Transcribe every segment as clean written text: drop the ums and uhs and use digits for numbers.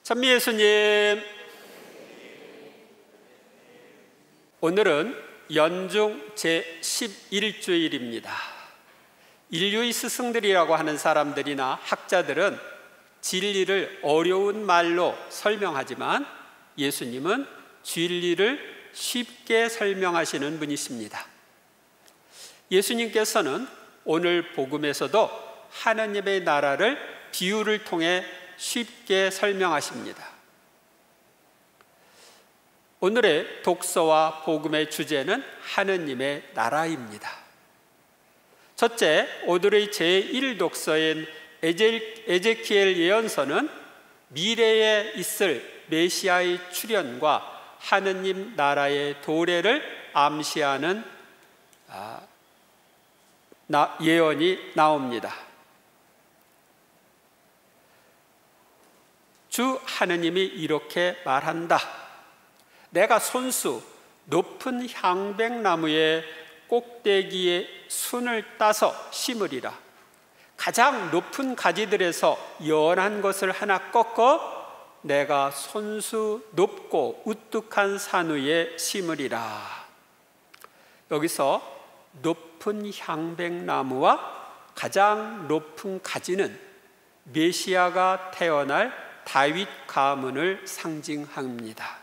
찬미 예수님, 오늘은 연중 제11주일입니다. 인류의 스승들이라고 하는 사람들이나 학자들은 진리를 어려운 말로 설명하지만 예수님은 진리를 쉽게 설명하시는 분이십니다. 예수님께서는 오늘 복음에서도 하나님의 나라를 비유를 통해 쉽게 설명하십니다. 오늘의 독서와 복음의 주제는 하느님의 나라입니다. 첫째, 오늘의 제1독서인 에제키엘 예언서는 미래에 있을 메시아의 출현과 하느님 나라의 도래를 암시하는 예언이 나옵니다. 주 하느님이 이렇게 말한다. 내가 손수 높은 향백나무의 꼭대기에 순을 따서 심으리라. 가장 높은 가지들에서 연한 것을 하나 꺾어 내가 손수 높고 우뚝한 산 위에 심으리라. 여기서 높은 향백나무와 가장 높은 가지는 메시아가 태어날 다윗 가문을 상징합니다.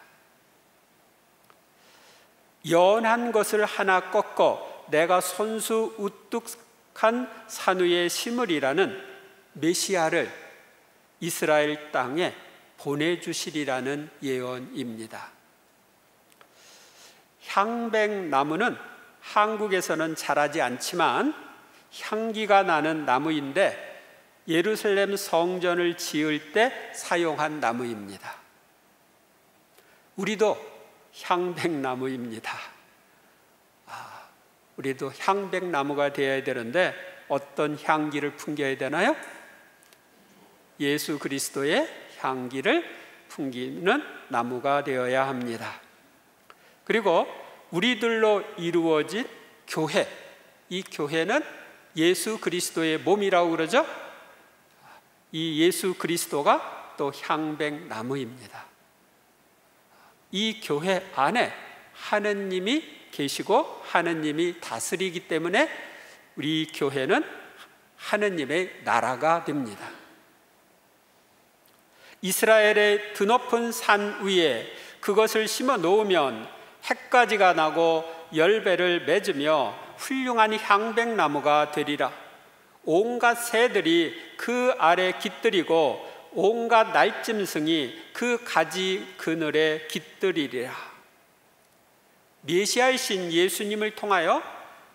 연한 것을 하나 꺾어 내가 손수 우뚝한 산 위에 심으리라는 메시아를 이스라엘 땅에 보내주시리라는 예언입니다. 향백나무는 한국에서는 자라지 않지만 향기가 나는 나무인데 예루살렘 성전을 지을 때 사용한 나무입니다. 우리도 향백나무입니다. 우리도 향백나무가 되어야 되는데 어떤 향기를 풍겨야 되나요? 예수 그리스도의 향기를 풍기는 나무가 되어야 합니다. 그리고 우리들로 이루어진 교회, 이 교회는 예수 그리스도의 몸이라고 그러죠? 이 예수 그리스도가 또 향백나무입니다. 이 교회 안에 하느님이 계시고 하느님이 다스리기 때문에 우리 교회는 하느님의 나라가 됩니다. 이스라엘의 드높은 산 위에 그것을 심어 놓으면 해가지가 나고 열매를 맺으며 훌륭한 향백나무가 되리라. 온갖 새들이 그 아래 깃들이고 온갖 날짐승이 그 가지 그늘에 깃들이리라. 메시아이신 예수님을 통하여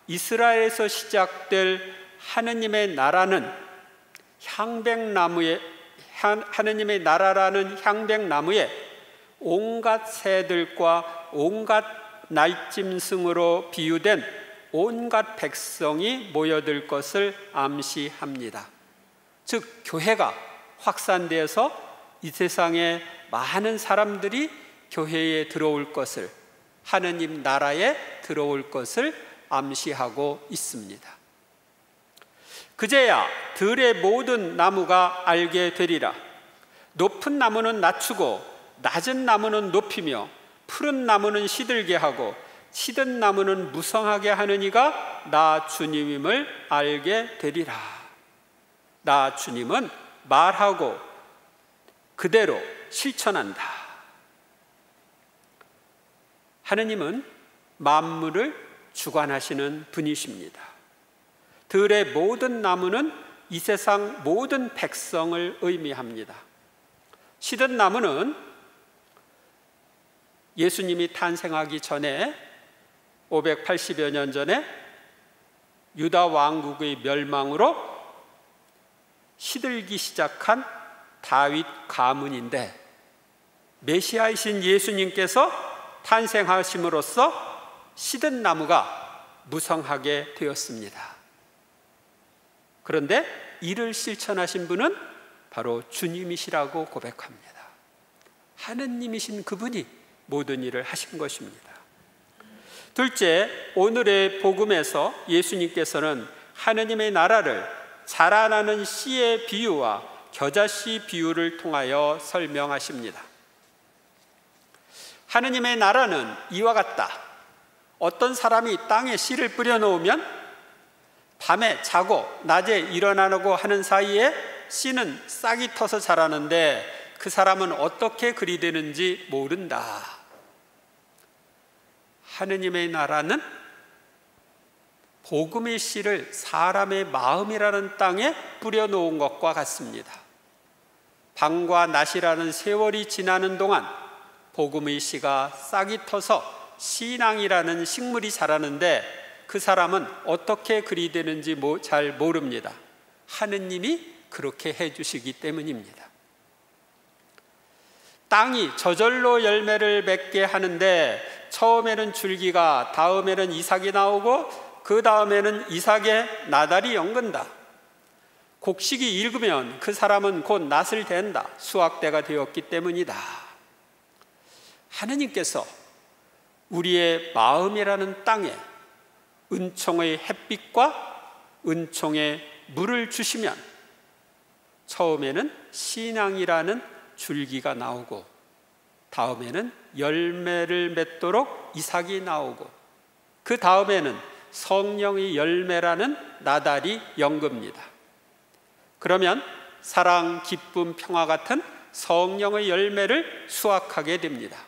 이스라엘에서 시작될 하느님의 나라는 하느님의 나라라는 향백나무에 온갖 새들과 온갖 날짐승으로 비유된 온갖 백성이 모여들 것을 암시합니다. 즉 교회가 확산되어서 이 세상에 많은 사람들이 교회에 들어올 것을, 하느님 나라에 들어올 것을 암시하고 있습니다. 그제야 들의 모든 나무가 알게 되리라. 높은 나무는 낮추고 낮은 나무는 높이며 푸른 나무는 시들게 하고 시든 나무는 무성하게 하는 이가 나 주님임을 알게 되리라. 나 주님은 말하고 그대로 실천한다. 하느님은 만물을 주관하시는 분이십니다. 들의 모든 나무는 이 세상 모든 백성을 의미합니다. 시든 나무는 예수님이 탄생하기 전에 580여 년 전에 유다 왕국의 멸망으로 시들기 시작한 다윗 가문인데 메시아이신 예수님께서 탄생하심으로써 시든 나무가 무성하게 되었습니다. 그런데 이를 실천하신 분은 바로 주님이시라고 고백합니다. 하느님이신 그분이 모든 일을 하신 것입니다. 둘째, 오늘의 복음에서 예수님께서는 하느님의 나라를 자라나는 씨의 비유와 겨자씨 비유를 통하여 설명하십니다. 하느님의 나라는 이와 같다. 어떤 사람이 땅에 씨를 뿌려 놓으면 밤에 자고 낮에 일어나려고 하는 사이에 씨는 싹이 터서 자라는데 그 사람은 어떻게 그리 되는지 모른다. 하느님의 나라는 복음의 씨를 사람의 마음이라는 땅에 뿌려 놓은 것과 같습니다. 밤과 낮이라는 세월이 지나는 동안 복음의 씨가 싹이 터서 신앙이라는 식물이 자라는데 그 사람은 어떻게 그리 되는지 잘 모릅니다. 하느님이 그렇게 해주시기 때문입니다. 땅이 저절로 열매를 맺게 하는데 처음에는 줄기가, 다음에는 이삭이 나오고 그 다음에는 이삭의 나달이 연근다. 곡식이 익으면 그 사람은 곧 낫을 댄다. 수확대가 되었기 때문이다. 하느님께서 우리의 마음이라는 땅에 은총의 햇빛과 은총의 물을 주시면 처음에는 신앙이라는 줄기가 나오고 다음에는 열매를 맺도록 이삭이 나오고 그 다음에는 성령의 열매라는 나달이 연급니다. 그러면 사랑, 기쁨, 평화 같은 성령의 열매를 수확하게 됩니다.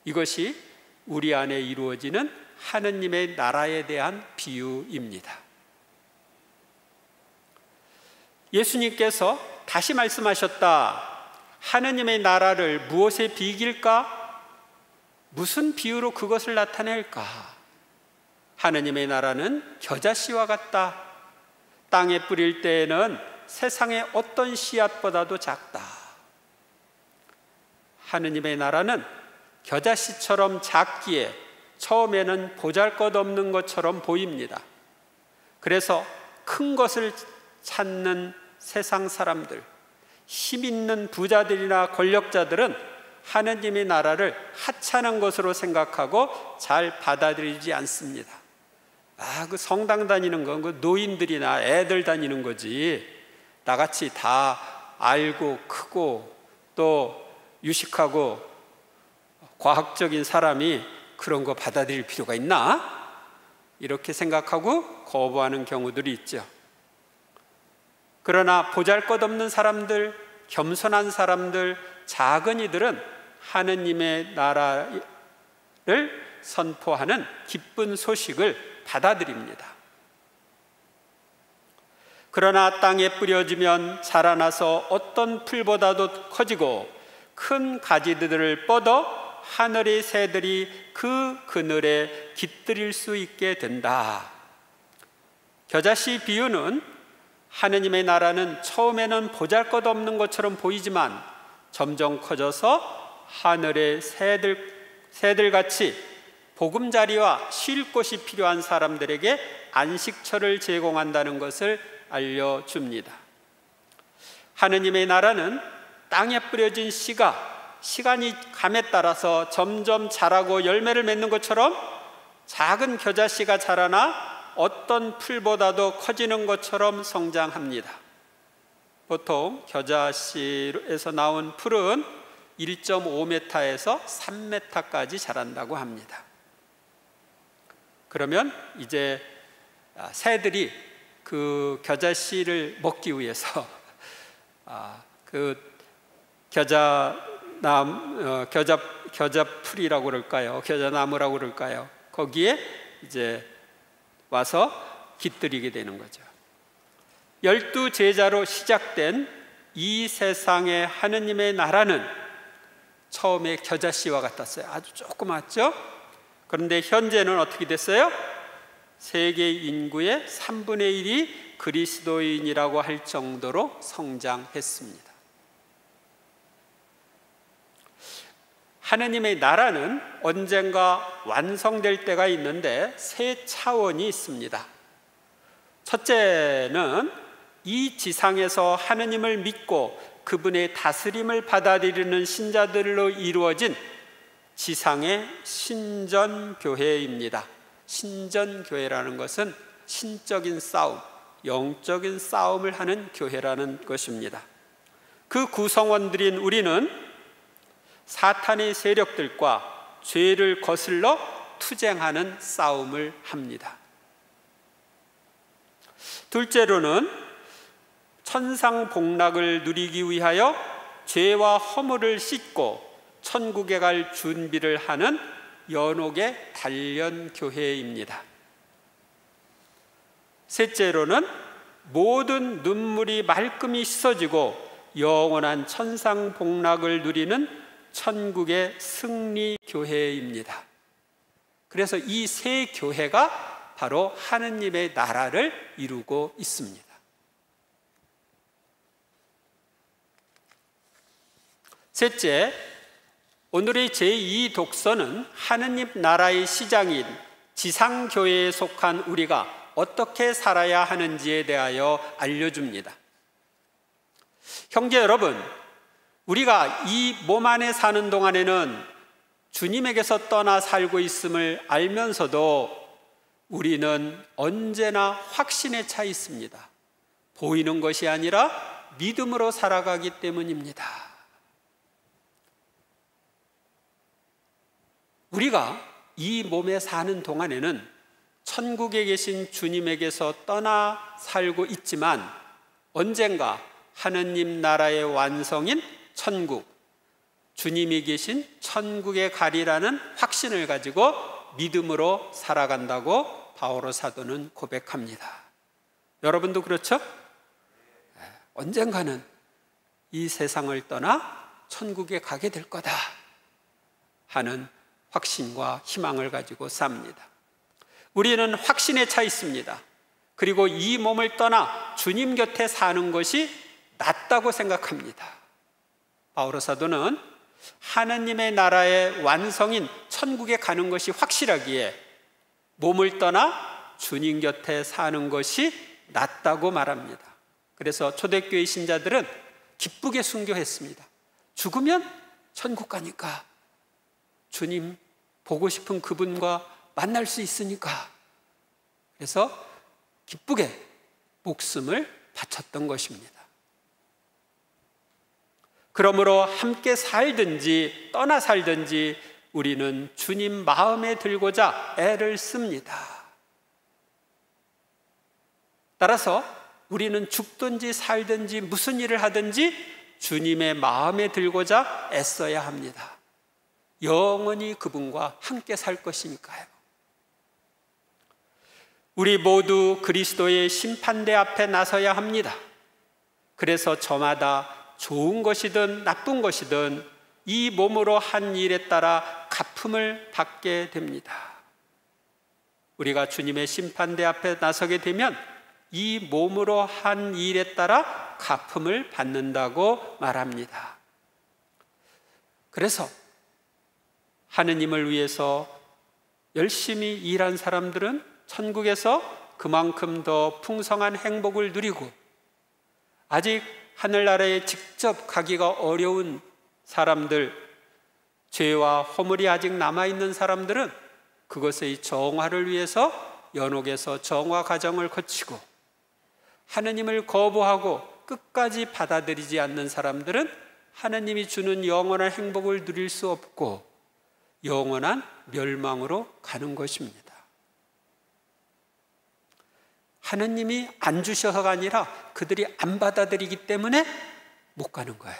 이것이 우리 안에 이루어지는 하느님의 나라에 대한 비유입니다. 예수님께서 다시 말씀하셨다. 하느님의 나라를 무엇에 비길까? 무슨 비유로 그것을 나타낼까? 하느님의 나라는 겨자씨와 같다. 땅에 뿌릴 때에는 세상의 어떤 씨앗보다도 작다. 하느님의 나라는 겨자씨처럼 작기에 처음에는 보잘것없는 것처럼 보입니다. 그래서 큰 것을 찾는 세상 사람들, 힘 있는 부자들이나 권력자들은 하느님의 나라를 하찮은 것으로 생각하고 잘 받아들이지 않습니다. 그 성당 다니는 건 그 노인들이나 애들 다니는 거지, 나같이 다 알고 크고 또 유식하고 과학적인 사람이 그런 거 받아들일 필요가 있나? 이렇게 생각하고 거부하는 경우들이 있죠. 그러나 보잘것없는 사람들, 겸손한 사람들, 작은 이들은 하느님의 나라를 선포하는 기쁜 소식을 받아들입니다. 그러나 땅에 뿌려지면 자라나서 어떤 풀보다도 커지고 큰 가지들을 뻗어 하늘의 새들이 그 그늘에 깃들일 수 있게 된다. 겨자씨 비유는 하느님의 나라는 처음에는 보잘것없는 것처럼 보이지만 점점 커져서 하늘의 새들같이 보금자리와 쉴 곳이 필요한 사람들에게 안식처를 제공한다는 것을 알려줍니다. 하느님의 나라는 땅에 뿌려진 씨가 시간이 감에 따라서 점점 자라고 열매를 맺는 것처럼 작은 겨자씨가 자라나 어떤 풀보다도 커지는 것처럼 성장합니다. 보통 겨자씨에서 나온 풀은 1.5m에서 3m까지 자란다고 합니다. 그러면 이제 새들이 그 겨자씨를 먹기 위해서 그 겨자풀이라고 그럴까요? 겨자나무라고 그럴까요? 거기에 이제 와서 깃들이게 되는 거죠. 12 제자로 시작된 이 세상의 하느님의 나라는 처음에 겨자씨와 같았어요. 아주 조그맣죠? 그런데 현재는 어떻게 됐어요? 세계 인구의 3분의 1이 그리스도인이라고 할 정도로 성장했습니다. 하느님의 나라는 언젠가 완성될 때가 있는데 세 차원이 있습니다. 첫째는 이 지상에서 하느님을 믿고 그분의 다스림을 받아들이는 신자들로 이루어진 지상의 신전교회입니다. 신전교회라는 것은 신적인 싸움, 영적인 싸움을 하는 교회라는 것입니다. 그 구성원들인 우리는 사탄의 세력들과 죄를 거슬러 투쟁하는 싸움을 합니다. 둘째로는 천상복락을 누리기 위하여 죄와 허물을 씻고 천국에 갈 준비를 하는 연옥의 단련교회입니다. 셋째로는 모든 눈물이 말끔히 씻어지고 영원한 천상복락을 누리는 천국의 승리교회입니다. 그래서 이 세 교회가 바로 하느님의 나라를 이루고 있습니다. 셋째, 오늘의 제2 독서는 하느님 나라의 시장인 지상교회에 속한 우리가 어떻게 살아야 하는지에 대하여 알려줍니다. 형제 여러분, 우리가 이 몸 안에 사는 동안에는 주님에게서 떠나 살고 있음을 알면서도 우리는 언제나 확신에 차 있습니다. 보이는 것이 아니라 믿음으로 살아가기 때문입니다. 우리가 이 몸에 사는 동안에는 천국에 계신 주님에게서 떠나 살고 있지만 언젠가 하느님 나라의 완성인 천국, 주님이 계신 천국에 가리라는 확신을 가지고 믿음으로 살아간다고 바오로 사도는 고백합니다. 여러분도 그렇죠? 언젠가는 이 세상을 떠나 천국에 가게 될 거다 하는 확신과 희망을 가지고 삽니다. 우리는 확신에 차 있습니다. 그리고 이 몸을 떠나 주님 곁에 사는 것이 낫다고 생각합니다. 바오로 사도는 하느님의 나라의 완성인 천국에 가는 것이 확실하기에 몸을 떠나 주님 곁에 사는 것이 낫다고 말합니다. 그래서 초대교회 신자들은 기쁘게 순교했습니다. 죽으면 천국 가니까, 주님 보고 싶은 그분과 만날 수 있으니까. 그래서 기쁘게 목숨을 바쳤던 것입니다. 그러므로 함께 살든지 떠나 살든지 우리는 주님 마음에 들고자 애를 씁니다. 따라서 우리는 죽든지 살든지 무슨 일을 하든지 주님의 마음에 들고자 애써야 합니다. 영원히 그분과 함께 살 것이니까요. 우리 모두 그리스도의 심판대 앞에 나서야 합니다. 그래서 저마다 좋은 것이든 나쁜 것이든 이 몸으로 한 일에 따라 갚음을 받게 됩니다. 우리가 주님의 심판대 앞에 나서게 되면 이 몸으로 한 일에 따라 갚음을 받는다고 말합니다. 그래서 하느님을 위해서 열심히 일한 사람들은 천국에서 그만큼 더 풍성한 행복을 누리고, 아직 하늘나라에 직접 가기가 어려운 사람들, 죄와 허물이 아직 남아있는 사람들은 그것의 정화를 위해서 연옥에서 정화 과정을 거치고, 하느님을 거부하고 끝까지 받아들이지 않는 사람들은 하느님이 주는 영원한 행복을 누릴 수 없고 영원한 멸망으로 가는 것입니다. 하느님이 안 주셔서가 아니라 그들이 안 받아들이기 때문에 못 가는 거예요.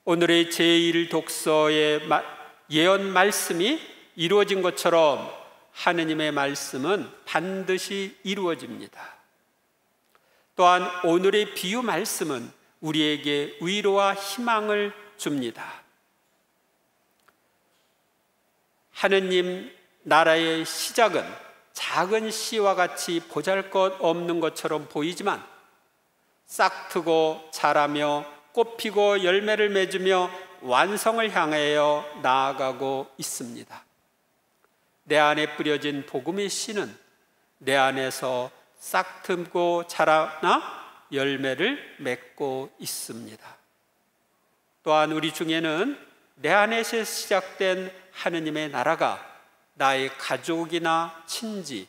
오늘의 제1 독서의 예언 말씀이 이루어진 것처럼 하느님의 말씀은 반드시 이루어집니다. 또한 오늘의 비유 말씀은 우리에게 위로와 희망을 줍니다. 하느님 나라의 시작은 작은 씨와 같이 보잘것없는 것처럼 보이지만 싹트고 자라며 꽃피고 열매를 맺으며 완성을 향하여 나아가고 있습니다. 내 안에 뿌려진 복음의 씨는 내 안에서 싹트고 자라나 열매를 맺고 있습니다. 또한 우리 중에는 내 안에서 시작된 하느님의 나라가 나의 가족이나 친지,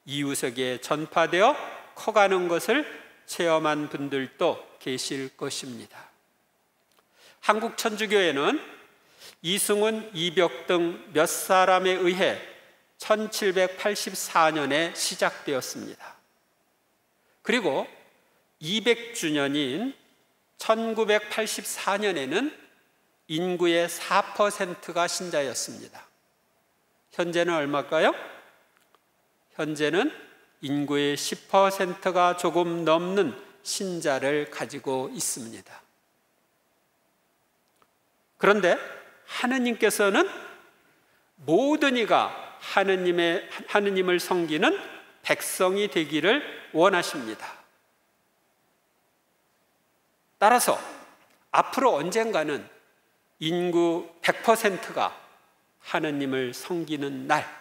이웃에게 전파되어 커가는 것을 체험한 분들도 계실 것입니다. 한국 천주교회는 이승훈, 이벽 등 몇 사람에 의해 1784년에 시작되었습니다. 그리고 200주년인 1984년에는 인구의 4%가 신자였습니다. 현재는 얼마일까요? 현재는 인구의 10%가 조금 넘는 신자를 가지고 있습니다. 그런데 하느님께서는 모든 이가 하느님을 섬기는 백성이 되기를 원하십니다. 따라서 앞으로 언젠가는 인구 100%가 하느님을 섬기는 날,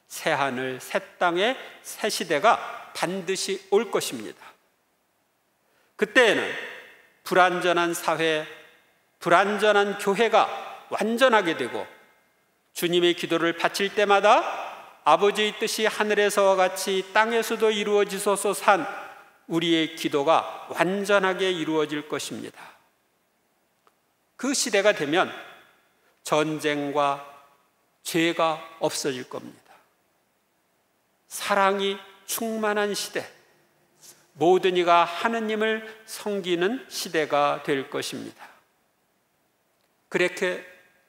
새하늘, 새 땅의 새 시대가 반드시 올 것입니다. 그때에는 불완전한 사회, 불완전한 교회가 완전하게 되고, 주님의 기도를 바칠 때마다 아버지의 뜻이 하늘에서와 같이 땅에서도 이루어지소서 산 우리의 기도가 완전하게 이루어질 것입니다. 그 시대가 되면 전쟁과 죄가 없어질 겁니다. 사랑이 충만한 시대, 모든 이가 하느님을 섬기는 시대가 될 것입니다. 그렇게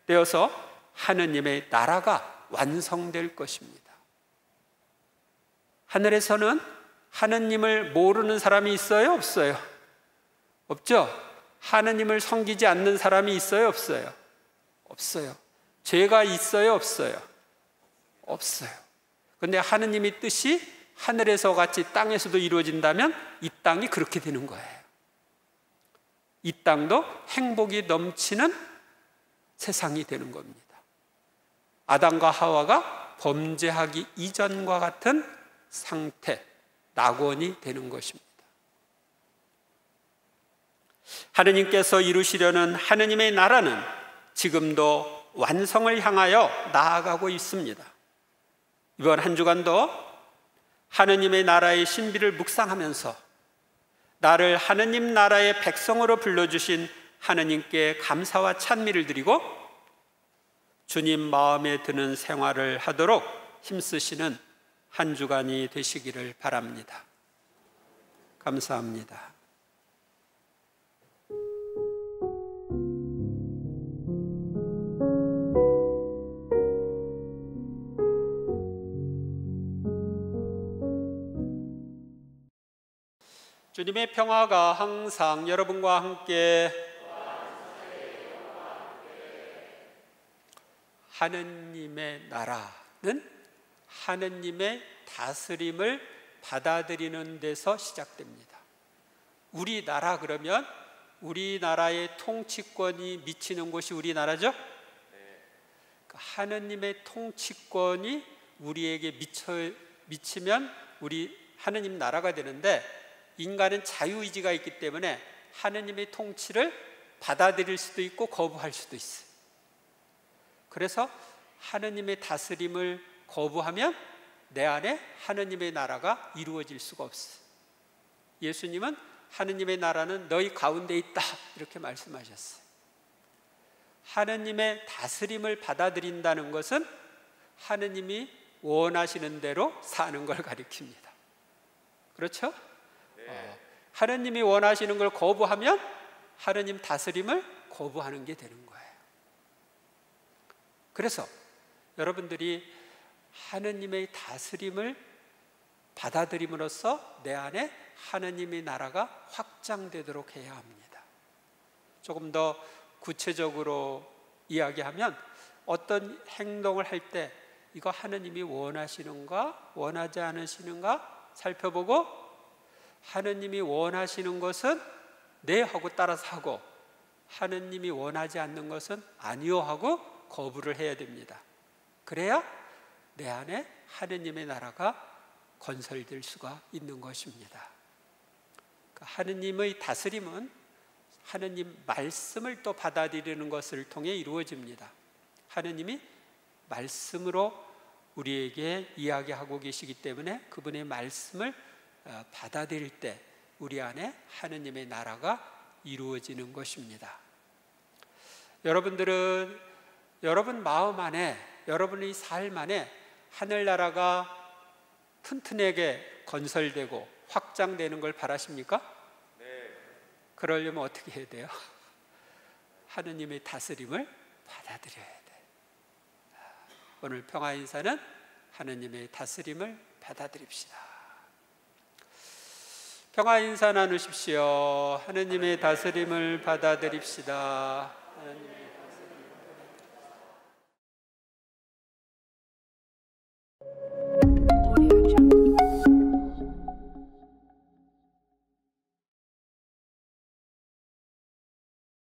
되어서 하느님의 나라가 완성될 것입니다. 하늘에서는 하느님을 모르는 사람이 있어요? 없어요? 없죠? 하느님을 섬기지 않는 사람이 있어요? 없어요? 없어요. 죄가 있어요? 없어요? 없어요. 그런데 하느님의 뜻이 하늘에서 같이 땅에서도 이루어진다면 이 땅이 그렇게 되는 거예요. 이 땅도 행복이 넘치는 세상이 되는 겁니다. 아담과 하와가 범죄하기 이전과 같은 상태, 낙원이 되는 것입니다. 하느님께서 이루시려는 하느님의 나라는 지금도 완성을 향하여 나아가고 있습니다. 이번 한 주간도 하느님의 나라의 신비를 묵상하면서 나를 하느님 나라의 백성으로 불러주신 하느님께 감사와 찬미를 드리고 주님 마음에 드는 생활을 하도록 힘쓰시는 한 주간이 되시기를 바랍니다. 감사합니다. 주님의 평화가 항상 여러분과 함께. 하느님의 나라는 하느님의 다스림을 받아들이는 데서 시작됩니다. 우리나라 그러면 우리나라의 통치권이 미치는 곳이 우리나라죠? 하느님의 통치권이 우리에게 미치면 우리 하느님 나라가 되는데, 인간은 자유의지가 있기 때문에 하느님의 통치를 받아들일 수도 있고 거부할 수도 있어요. 그래서 하느님의 다스림을 거부하면 내 안에 하느님의 나라가 이루어질 수가 없어요. 예수님은 하느님의 나라는 너희 가운데 있다 이렇게 말씀하셨어요. 하느님의 다스림을 받아들인다는 것은 하느님이 원하시는 대로 사는 걸 가리킵니다. 그렇죠? 하느님이 원하시는 걸 거부하면 하느님 다스림을 거부하는 게 되는 거예요. 그래서 여러분들이 하느님의 다스림을 받아들임으로써 내 안에 하느님의 나라가 확장되도록 해야 합니다. 조금 더 구체적으로 이야기하면 어떤 행동을 할 때 이거 하느님이 원하시는가 원하지 않으시는가 살펴보고, 하느님이 원하시는 것은 네 하고 따라서 하고, 하느님이 원하지 않는 것은 아니요 하고 거부를 해야 됩니다. 그래야 내 안에 하느님의 나라가 건설될 수가 있는 것입니다. 하느님의 다스림은 하느님 말씀을 또 받아들이는 것을 통해 이루어집니다. 하느님이 말씀으로 우리에게 이야기하고 계시기 때문에 그분의 말씀을 받아들일 때 우리 안에 하느님의 나라가 이루어지는 것입니다. 여러분들은 여러분 마음 안에, 여러분의 삶 안에 하늘나라가 튼튼하게 건설되고 확장되는 걸 바라십니까? 네. 그러려면 어떻게 해야 돼요? 하느님의 다스림을 받아들여야 돼. 오늘 평화 인사는 하느님의 다스림을 받아들입시다. 평화 인사 나누십시오. 하느님의 다스림을 받아들입시다. 하느님의